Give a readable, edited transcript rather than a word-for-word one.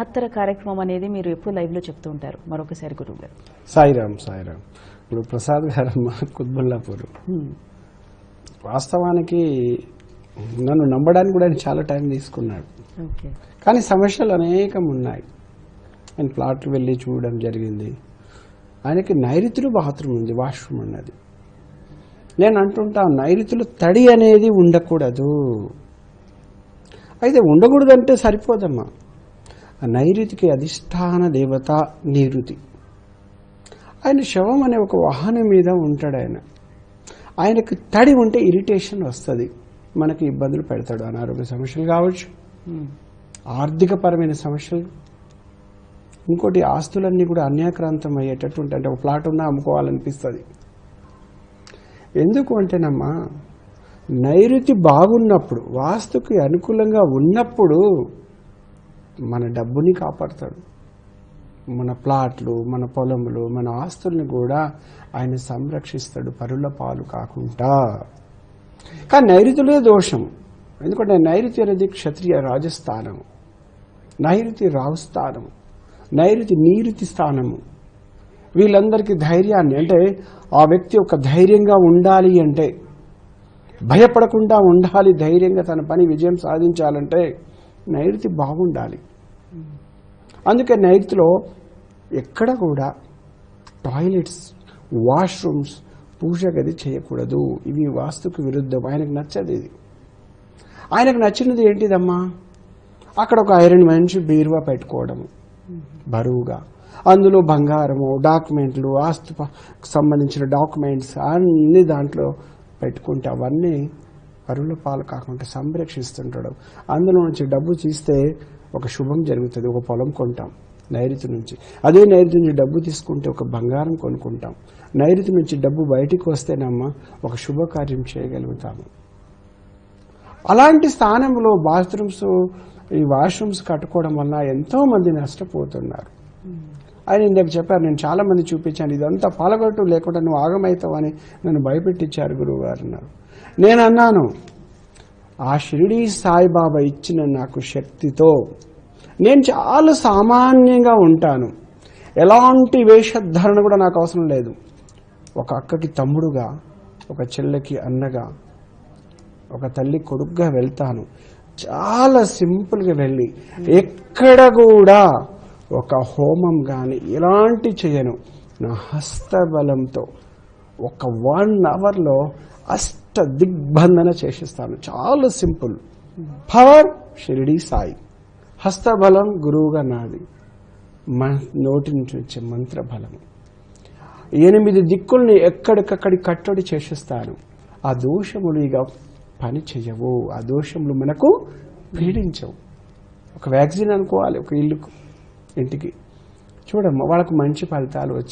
మహత్తర కార్యక్రమం అనేది మీరు ఎప్పుడు లైవ్లో చెప్తూ ఉంటారు. మరొకసారి గురువు గారు. సాయిరామ్ సాయిరామ్. ఇప్పుడు ప్రసాద్ గారు కుత్బుల్లాపూర్ వాస్తవానికి నన్ను నమ్మడానికి కూడా ఆయన చాలా టైం తీసుకున్నాడు. కానీ సమస్యలు అనేకం ఉన్నాయి. ఆయన ప్లాట్లు వెళ్ళి చూడడం జరిగింది. ఆయనకి నైరుతిలో బాత్రూమ్ ఉంది, వాష్రూమ్ ఉన్నది. నేను అంటుంటా నైరుతిలో తడి అనేది ఉండకూడదు. అయితే ఉండకూడదంటే సరిపోదమ్మా. నైరుతికి అధిష్టాన దేవత నైరుతి. ఆయన శవం అనే ఒక వాహనం మీద ఉంటాడు. ఆయనకు తడి ఉంటే ఇరిటేషన్ వస్తుంది, మనకి ఇబ్బందులు పెడతాడు. అనారోగ్య సమస్యలు కావచ్చు, ఆర్థికపరమైన సమస్యలు, ఇంకోటి ఆస్తులన్నీ కూడా అన్యాక్రాంతం అయ్యేటట్టు ఉంటాయి. అంటే ఒక ప్లాట్ ఉన్నా అమ్ముకోవాలనిపిస్తుంది. ఎందుకు అంటేనమ్మా, నైరుతి బాగున్నప్పుడు, వాస్తుకి అనుకూలంగా ఉన్నప్పుడు మన డబ్బుని కాపాడతాడు. మన ప్లాట్లు, మన పొలములు, మన ఆస్తుల్ని కూడా ఆయన సంరక్షిస్తాడు, పరుల పాలు కాకుండా. కానీ నైరుతిలో దోషం. ఎందుకంటే నైరుతి అనేది క్షత్రియ రాజస్థానం, నైరుతి రావుస్థానం, నైరుతి నీరుతి స్థానము. వీళ్ళందరికీ ధైర్యాన్ని, అంటే ఆ వ్యక్తి ఒక ధైర్యంగా ఉండాలి అంటే, భయపడకుండా ఉండాలి, ధైర్యంగా తన పని విజయం సాధించాలంటే నైరుతి బాగుండాలి. అందుకే నైరుతిలో ఎక్కడ కూడా టాయిలెట్స్, వాష్రూమ్స్, పూజ గది చేయకూడదు. ఇవి వాస్తుకు విరుద్ధం. ఆయనకు నచ్చదు ఇది. ఆయనకు నచ్చినది ఏంటిదమ్మా, అక్కడ ఒక ఐరన్ మంచి బీరువా పెట్టుకోవడము బరువుగా, అందులో బంగారము, డాక్యుమెంట్లు, ఆస్తుకు సంబంధించిన డాక్యుమెంట్స్ అన్ని దాంట్లో పెట్టుకుంటే అవన్నీ పరుల పాలు కాకుండా సంరక్షిస్తుంటాడు. అందులో నుంచి డబ్బు తీస్తే ఒక శుభం జరుగుతుంది. ఒక పొలం కొంటాం నైరుతి నుంచి. అదే నైరుతి నుంచి డబ్బు తీసుకుంటే ఒక బంగారం కొనుక్కుంటాం. నైరుతి నుంచి డబ్బు బయటికి వస్తేనమ్మా ఒక శుభకార్యం చేయగలుగుతాము. అలాంటి స్థానంలో బాత్రూమ్స్, ఈ వాష్రూమ్స్ కట్టుకోవడం వల్ల ఎంతో మంది నష్టపోతున్నారు. ఆయన ఇందాక చెప్పారు, నేను చాలా మంది చూపించాను, ఇదంతా పాలగొట్టు లేకుండా నువ్వు ఆగమవుతావు అని నన్ను భయపెట్టించారు గురువు గారు అన్నారు. నేను అన్నాను, ఆ షిరిడీ సాయిబాబా ఇచ్చిన నాకు శక్తితో నేను చాలా సామాన్యంగా ఉంటాను. ఎలాంటి వేషధారణ కూడా నాకు అవసరం లేదు. ఒక అక్కకి తమ్ముడుగా, ఒక చెల్లెకి అన్నగా, ఒక తల్లి కొడుకుగా వెళ్తాను. చాలా సింపుల్గా వెళ్ళి ఎక్కడ కూడా ఒక హోమం కానీ ఇలాంటి చేయను. నా హస్తబలంతో ఒక 1 అవర్లో అష్ట దిగ్బంధన చేసిస్తాను. చాలా సింపుల్. పవర్ షిరిడీ సాయి, హస్తబలం గురువుగా నాది, నోటి నుంచి వచ్చే మంత్రబలము. 8 దిక్కుల్ని ఎక్కడికక్కడి కట్టడి చేసేస్తాను. ఆ దోషములు ఇక పని చెయ్యవు, ఆ దోషములు మనకు పీడించవు. ఒక వ్యాక్సిన్ అనుకోవాలి, ఒక ఇంటికి చూడమ్మా, వాళ్ళకు మంచి ఫలితాలు వచ్చాయి.